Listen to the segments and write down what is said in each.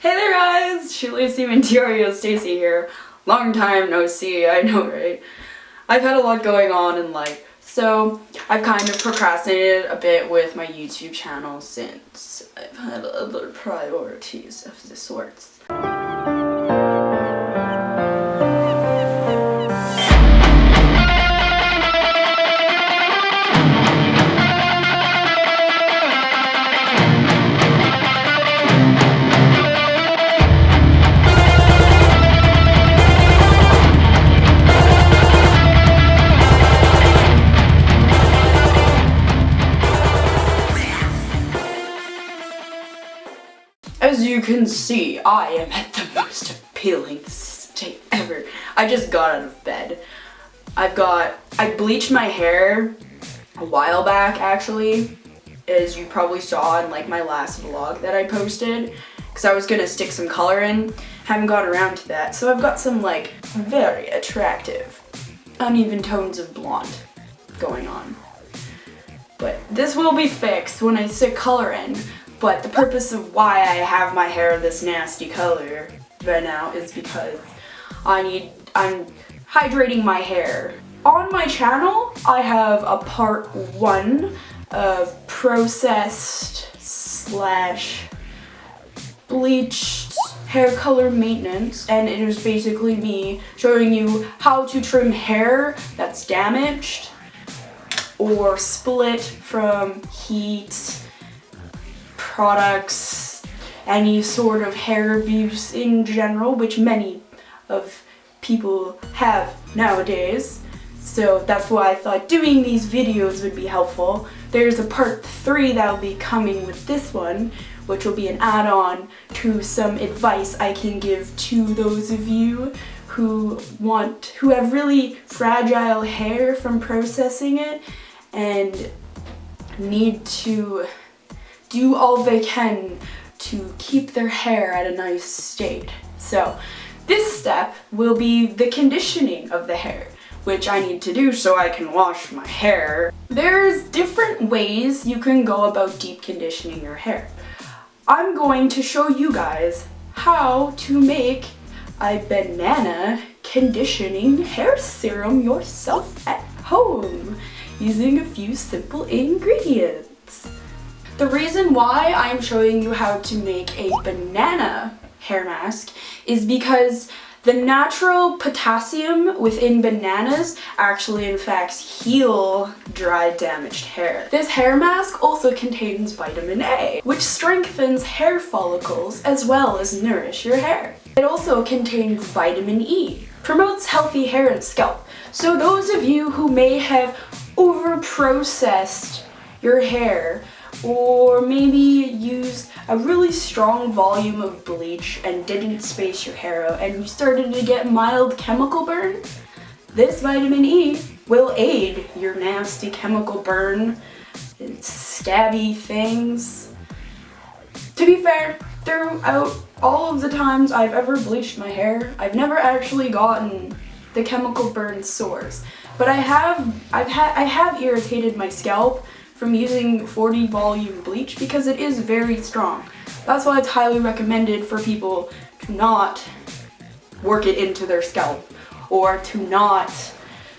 Hey there guys! Mintyoreos Stacy here. Long time no see, I know, right? I've had a lot going on in life, so I've kind of procrastinated a bit with my YouTube channel since I've had other priorities of the sorts. As you can see, I am at the most appealing state ever. I just got out of bed. I bleached my hair a while back, actually, as you probably saw in like my last vlog that I posted, because I was gonna stick some color in. Haven't got around to that, so I've got some like very attractive uneven tones of blonde going on. But this will be fixed when I stick color in. But the purpose of why I have my hair this nasty color right now is because I'm hydrating my hair. On my channel, I have a part 1 of processed / bleached hair color maintenance, and it is basically me showing you how to trim hair that's damaged or split from heat, products, any sort of hair abuse in general, which many of people have nowadays. So that's why I thought doing these videos would be helpful. There's a part 3 that will be coming with this one, which will be an add-on to some advice I can give to those of you who have really fragile hair from processing it and need to do all they can to keep their hair at a nice state. So this step will be the conditioning of the hair, which I need to do so I can wash my hair. There's different ways you can go about deep conditioning your hair. I'm going to show you guys how to make a banana conditioning hair serum yourself at home using a few simple ingredients. The reason why I'm showing you how to make a banana hair mask is because the natural potassium within bananas actually in fact heal dry, damaged hair. This hair mask also contains vitamin A, which strengthens hair follicles as well as nourish your hair. It also contains vitamin E, promotes healthy hair and scalp. So those of you who may have over-processed your hair, or maybe used a really strong volume of bleach and didn't space your hair out and you started to get mild chemical burn, this vitamin E will aid your nasty chemical burn and scabby things. To be fair, throughout all of the times I've ever bleached my hair, I've never actually gotten the chemical burn sores, but I have irritated my scalp from using 40 volume bleach because it is very strong. That's why it's highly recommended for people to not work it into their scalp or to not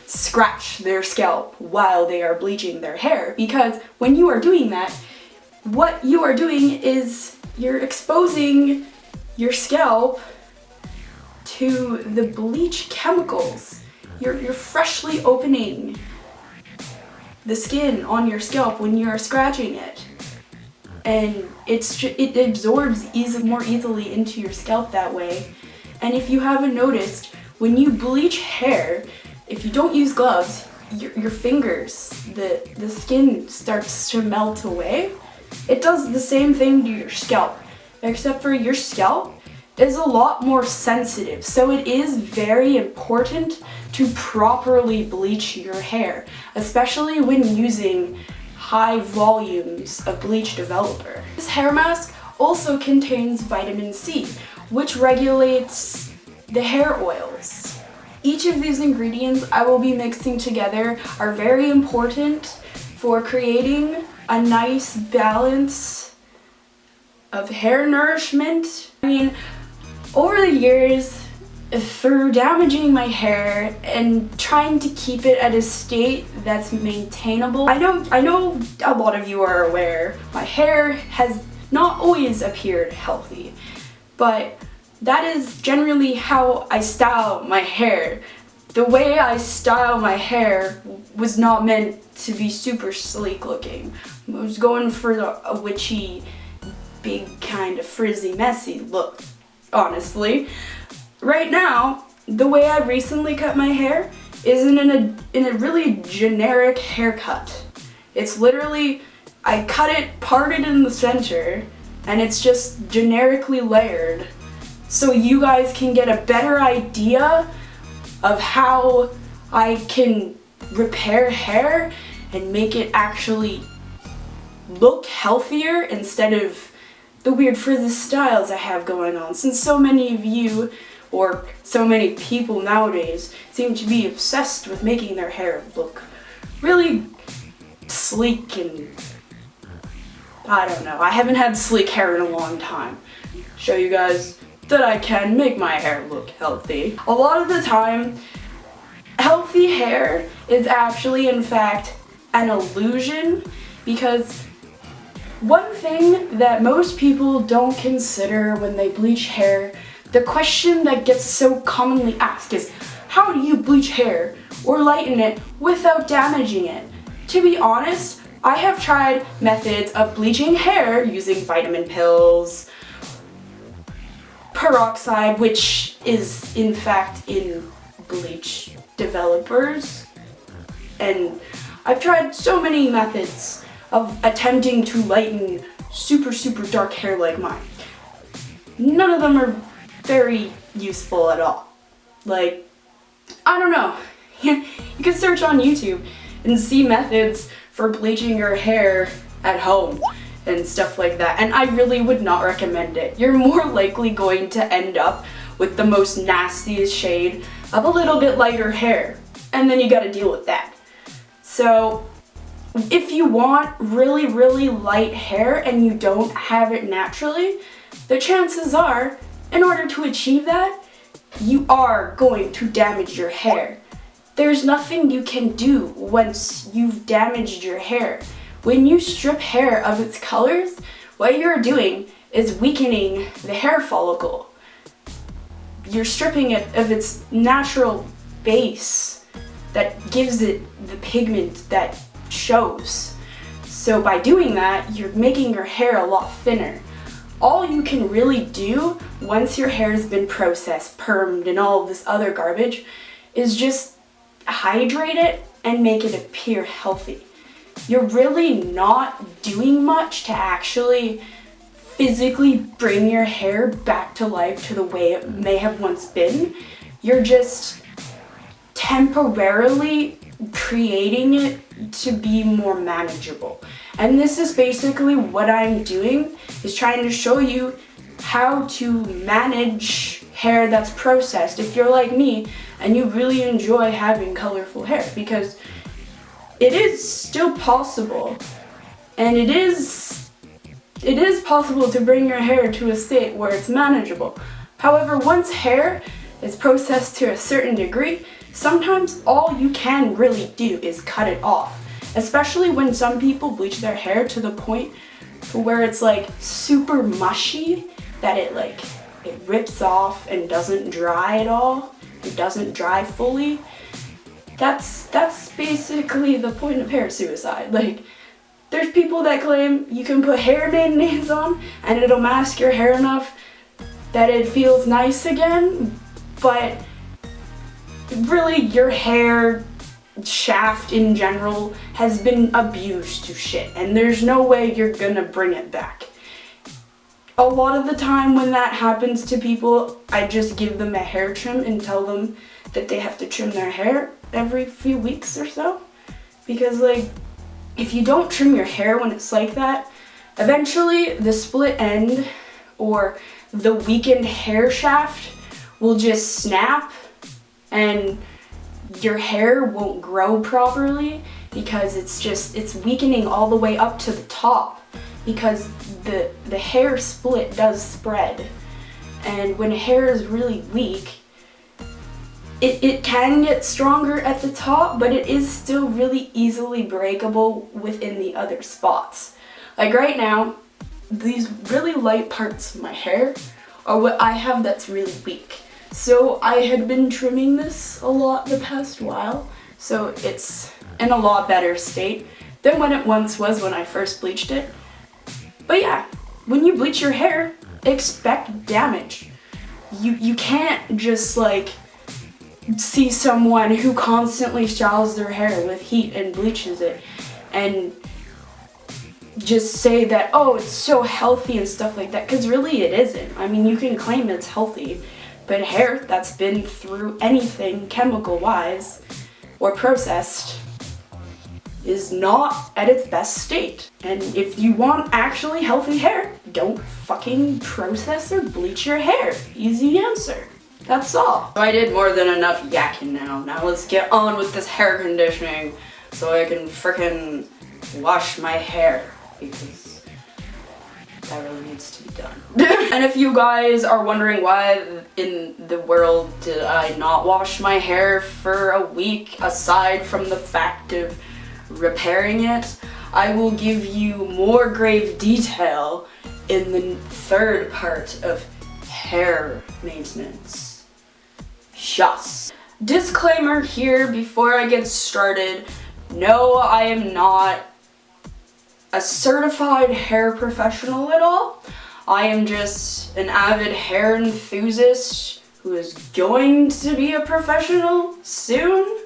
scratch their scalp while they are bleaching their hair, because when you are doing that, what you are doing is you're exposing your scalp to the bleach chemicals. You're freshly opening the skin on your scalp when you're scratching it, and it absorbs more easily into your scalp that way. And if you haven't noticed, when you bleach hair, if you don't use gloves, your fingers, the skin starts to melt away. It does the same thing to your scalp, except for your scalp is a lot more sensitive, so it is very important to properly bleach your hair, especially when using high volumes of bleach developer. This hair mask also contains vitamin C, which regulates the hair oils. Each of these ingredients I will be mixing together are very important for creating a nice balance of hair nourishment. I mean, over the years, through damaging my hair and trying to keep it at a state that's maintainable, I know a lot of you are aware my hair has not always appeared healthy, but that is generally how I style my hair. The way I style my hair was not meant to be super sleek looking. I was going for a witchy, big kind of frizzy, messy look, honestly. Right now, the way I recently cut my hair is in a really generic haircut. It's literally, I cut it parted in the center, and it's just generically layered. So you guys can get a better idea of how I can repair hair and make it actually look healthier instead of the weird frizzy styles I have going on, since so many of you, or so many people nowadays, seem to be obsessed with making their hair look really sleek and I don't know. I haven't had sleek hair in a long time. Show you guys that I can make my hair look healthy. A lot of the time, healthy hair is actually, in fact, an illusion, because one thing that most people don't consider when they bleach hair, the question that gets so commonly asked is, how do you bleach hair or lighten it without damaging it? To be honest, I have tried methods of bleaching hair using vitamin pills, peroxide, which is in fact in bleach developers, and I've tried so many methods of attempting to lighten super dark hair like mine. None of them are very useful at all. Like, I don't know. You can search on YouTube and see methods for bleaching your hair at home and stuff like that, and I really would not recommend it. You're more likely going to end up with the most nastiest shade of a little bit lighter hair, and then you gotta deal with that. So if you want really light hair and you don't have it naturally, the chances are, in order to achieve that, you are going to damage your hair. There's nothing you can do once you've damaged your hair. When you strip hair of its colors, what you're doing is weakening the hair follicle. You're stripping it of its natural base that gives it the pigment that shows. So by doing that, you're making your hair a lot thinner. All you can really do once your hair has been processed, permed, and all of this other garbage is just hydrate it and make it appear healthy. You're really not doing much to actually physically bring your hair back to life to the way it may have once been. You're just temporarily creating it to be more manageable. And this is basically what I'm doing, is trying to show you how to manage hair that's processed if you're like me and you really enjoy having colorful hair, because it is still possible, and it is possible to bring your hair to a state where it's manageable. However, once hair is processed to a certain degree, sometimes all you can really do is cut it off. Especially when some people bleach their hair to the point where it's like super mushy, that it rips off and doesn't dry at all. It doesn't dry fully. That's basically the point of hair suicide. Like, there's people that claim you can put hair mayonnaise on and it'll mask your hair enough that it feels nice again, but really your hair shaft in general has been abused to shit, and there's no way you're gonna bring it back. A lot of the time when that happens to people, I just give them a hair trim and tell them that they have to trim their hair every few weeks or so, because if you don't trim your hair when it's like that, eventually the split end or the weakened hair shaft will just snap and your hair won't grow properly, because it's weakening all the way up to the top, because the hair split does spread. And when hair is really weak, it can get stronger at the top, but it is still really easily breakable within the other spots. Like right now, these really light parts of my hair are what I have that's really weak. So I had been trimming this a lot the past while, so it's in a lot better state than when it once was when I first bleached it. But yeah, when you bleach your hair, expect damage. You can't just like see someone who constantly showers their hair with heat and bleaches it and just say that, oh, it's so healthy and stuff like that, because really it isn't. I mean, you can claim it's healthy, but hair that's been through anything chemical-wise or processed is not at its best state. And if you want actually healthy hair, don't fucking process or bleach your hair. Easy answer. That's all. I did more than enough yakking now. Now let's get on with this hair conditioning so I can frickin' wash my hair, because that really needs to be done. And if you guys are wondering why in the world did I not wash my hair for a week, aside from the fact of repairing it, I will give you more grave detail in the third part of hair maintenance. Just disclaimer here before I get started, no, I am not a certified hair professional at all. I am just an avid hair enthusiast who is going to be a professional soon.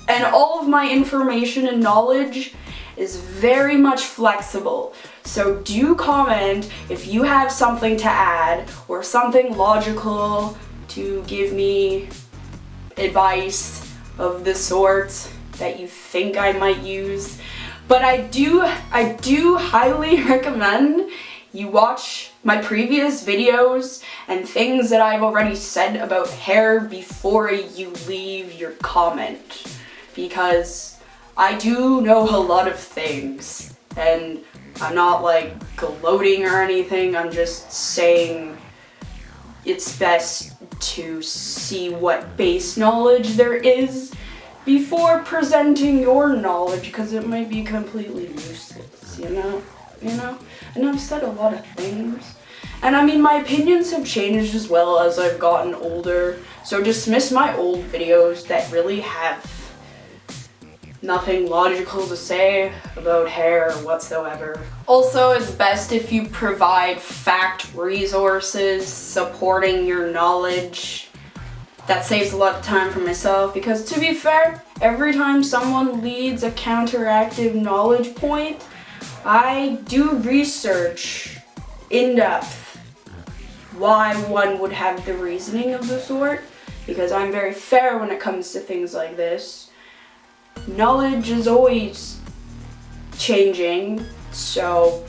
And all of my information and knowledge is very much flexible. So do comment if you have something to add or something logical to give me advice of the sort that you think I might use. But I do highly recommend you watch my previous videos and things that I've already said about hair before you leave your comment, because I do know a lot of things, and I'm not like gloating or anything. I'm just saying it's best to see what base knowledge there is before presenting your knowledge, because it might be completely useless, you know? And I've said a lot of things. And I mean, my opinions have changed as well as I've gotten older, so dismiss my old videos that really have nothing logical to say about hair whatsoever. Also, it's best if you provide fact resources supporting your knowledge. That saves a lot of time for myself, because to be fair, every time someone leads a counteractive knowledge point, I do research in depth why one would have the reasoning of the sort, because I'm very fair when it comes to things like this. Knowledge is always changing, so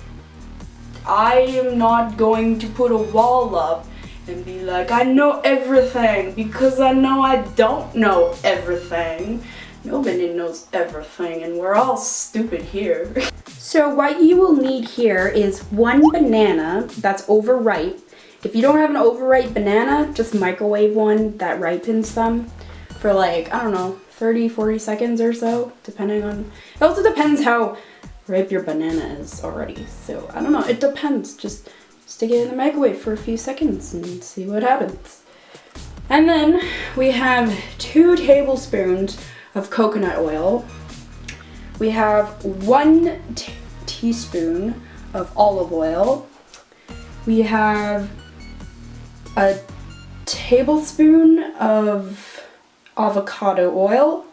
I am not going to put a wall up and be like, I know everything, because I know I don't know everything. Nobody knows everything, and we're all stupid here. So what you will need here is one banana that's overripe. If you don't have an overripe banana, just microwave one that ripens them for like, I don't know, 30-40 seconds or so, depending on, it also depends how ripe your banana is already. So I don't know, it depends. Just stick it in the microwave for a few seconds and see what happens. And then we have 2 tablespoons of coconut oil. We have 1 teaspoon of olive oil. We have a tablespoon of avocado oil,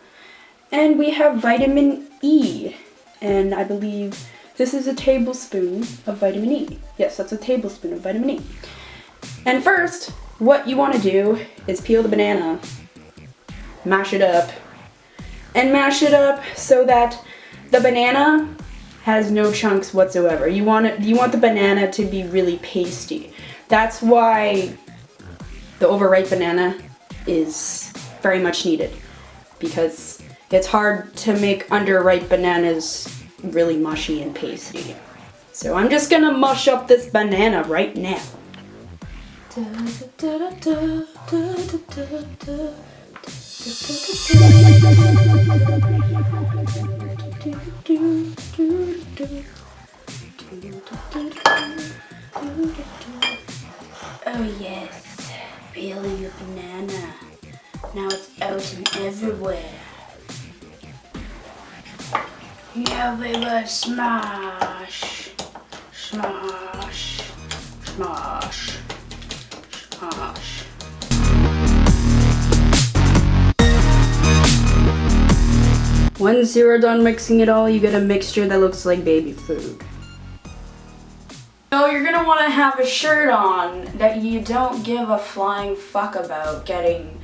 and we have vitamin E, and I believe this is a tablespoon of vitamin E. Yes, that's a tablespoon of vitamin E. And first, what you want to do is peel the banana, mash it up, and mash it up so that the banana has no chunks whatsoever. You want the banana to be really pasty. That's why the overripe banana is very much needed, because it's hard to make underripe bananas really mushy and pasty. So I'm just gonna mush up this banana right now. Oh yes, peeling a banana. Now it's out and everywhere. Now baby, smash, smash, smash, smash. Once you're done mixing it all, you get a mixture that looks like baby food. So you're gonna want to have a shirt on that you don't give a flying fuck about getting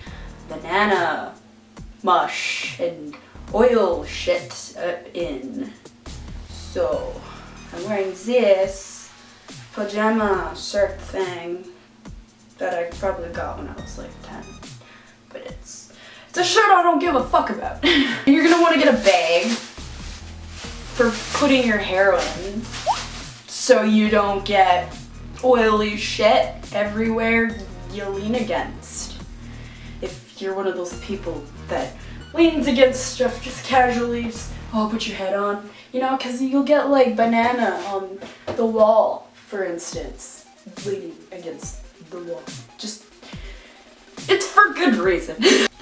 banana mush and oil shit in. So I'm wearing this pajama shirt thing that I probably got when I was like 10, but it's a shirt I don't give a fuck about. You're gonna want to get a bag for putting your hair in so you don't get oily shit everywhere you lean against. If you're one of those people that leans against stuff just casually, just, oh, put your head on, you know, because you'll get like banana on the wall, for instance, leaning against the wall. Just, it's for good reason.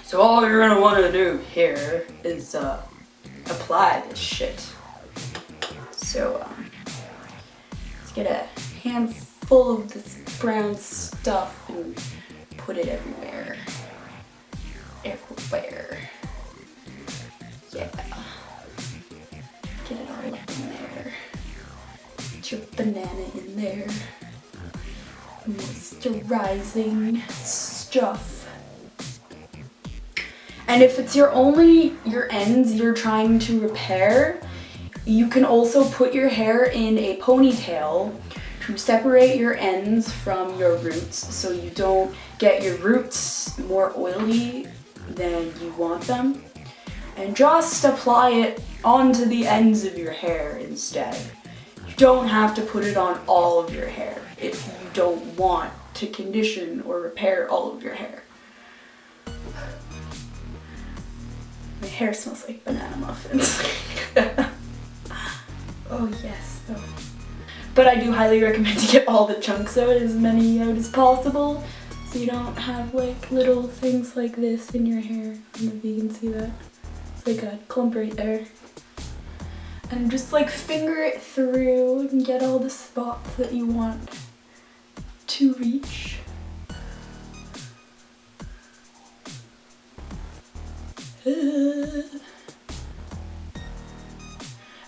So all you're gonna want to do here is apply this shit. So let's get a handful of this brown stuff and put it everywhere. Everywhere. Yeah. Get it all up in there. Get your banana in there. Moisturizing stuff. And if it's your ends you're trying to repair, you can also put your hair in a ponytail to separate your ends from your roots so you don't get your roots more oily than you want them. And just apply it onto the ends of your hair instead. You don't have to put it on all of your hair if you don't want to condition or repair all of your hair. My hair smells like banana muffins. Oh yes, though. But I do highly recommend to get all the chunks out, as many out as possible, so you don't have like little things like this in your hair. I don't know if you can see that. It's like a clump right there. And just like finger it through and get all the spots that you want to reach.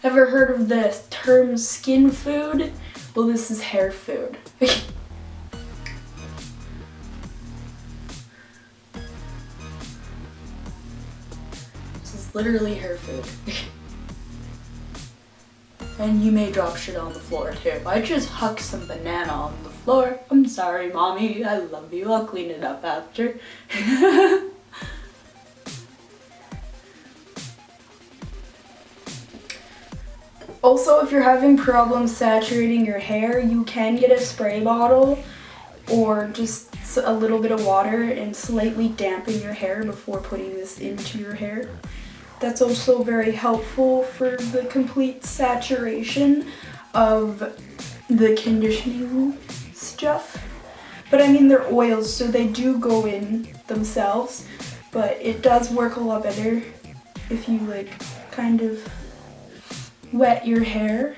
Ever heard of the term skin food? Well, this is hair food. This is literally hair food. And you may drop shit on the floor too. I just hucked some banana on the floor. I'm sorry, mommy. I love you. I'll clean it up after. Also, if you're having problems saturating your hair, you can get a spray bottle or just a little bit of water and slightly dampen your hair before putting this into your hair. That's also very helpful for the complete saturation of the conditioning stuff. But I mean, they're oils, so they do go in themselves, but it does work a lot better if you like kind of wet your hair.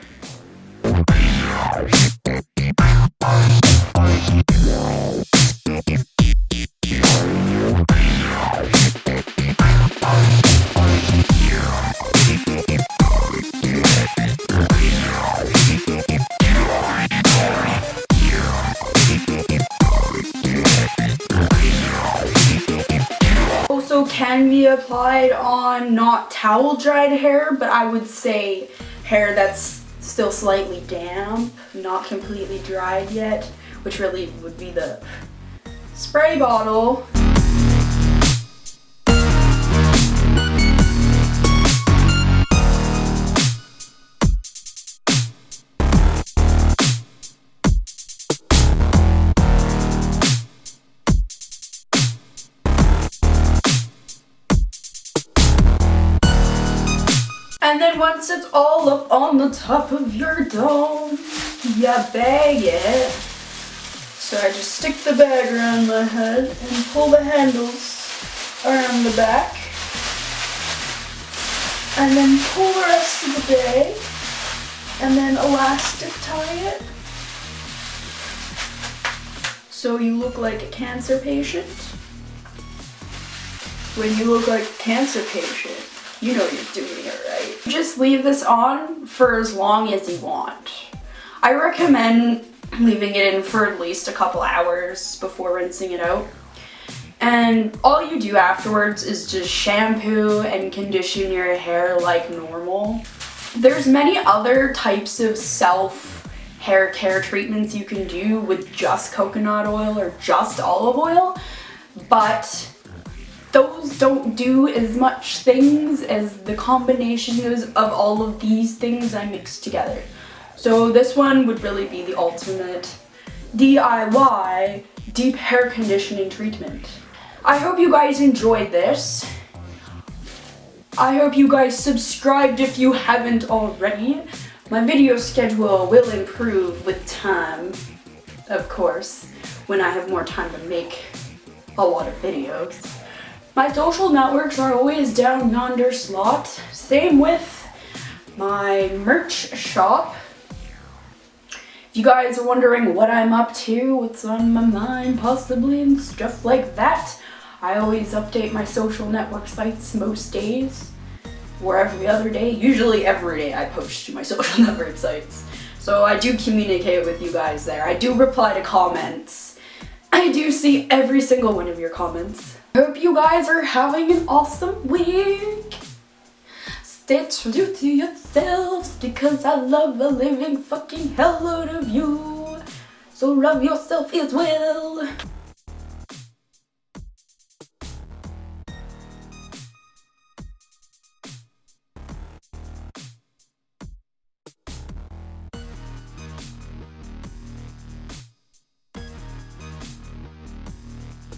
Also can be applied on not towel dried hair, but I would say hair that's still slightly damp, not completely dried yet, which really would be the spray bottle. And then once it's all up on the top of your dome, you bag it. So I just stick the bag around my head and pull the handles around the back. And then pull the rest of the bag. And then elastic tie it. So you look like a cancer patient. When you look like a cancer patient, you know you're doing it right. Just leave this on for as long as you want. I recommend leaving it in for at least a couple hours before rinsing it out. And all you do afterwards is just shampoo and condition your hair like normal. There's many other types of hair care treatments you can do with just coconut oil or just olive oil, but those don't do as much things as the combination of all of these things I mixed together. So this one would really be the ultimate DIY deep hair conditioning treatment. I hope you guys enjoyed this. I hope you guys subscribed if you haven't already. My video schedule will improve with time, of course, when I have more time to make a lot of videos. My social networks are always down yonder slot. Same with my merch shop. If you guys are wondering what I'm up to, what's on my mind possibly, and stuff like that, I always update my social network sites most days, or every other day. Usually every day I post to my social network sites. So I do communicate with you guys there. I do reply to comments. I do see every single one of your comments. I hope you guys are having an awesome week. Stay true to yourselves because I love a living fucking hell out of you. So love yourself as well.